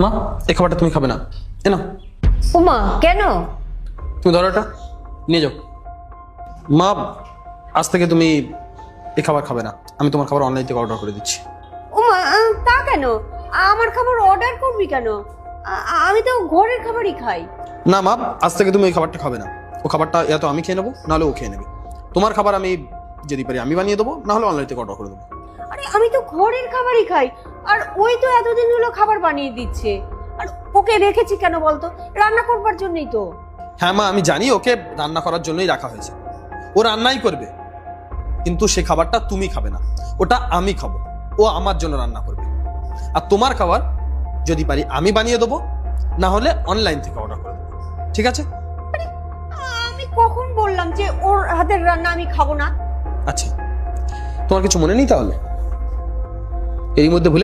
মা এই খাবারটা তুমি খাবে না, এ না ওমা কেন? তুমি ধরো এটা নিয়ে যাও। মা আজ থেকে তুমি এই খাবার খাবে না, আমি তোমার খাবার অনলাইন থেকে অর্ডার করে দিচ্ছি। ওমা তা কেন? আমার খাবার অর্ডার করবি কেন? আমি তো ঘরের খাবারই খাই। না মা, আজ থেকে তুমি ওই খাবারটা খাবে না। ও খাবারটা তো আমি খেয়ে নেবো, নাহলে ও খেয়ে নেবে। তোমার খাবার আমি যদি পারি আমি বানিয়ে দেবো, নাহলে অনলাইন থেকে অর্ডার করে দেবো। আরে আমি তো ঘরের খাবারই খাই, আর ওই তো এতদিন হলো খাবার বানিয়ে দিচ্ছে। আর ওকে রেখেছি কেন বলতো? রান্না করবার জন্যই তো। হ্যাঁ মা, আমি জানি ওকে রান্না করার জন্যই রাখা হয়েছে, ও রান্নাই করবে, কিন্তু সে খাবারটা তুমি খাবে না, ওটা আমি খাবো। ও আমার জন্য রান্না করবে। আর তোমার খাবার যদি পারি আমি বানিয়ে দেবো, না হলে অনলাইন থেকে অর্ডার করে দেবো, ঠিক আছে? আমি কখন বললাম যে ওর হাতের রান্না আমি খাবো না? আচ্ছা, তোমার কিছু মনে নেই তাহলে? এরই মধ্যে ভুলে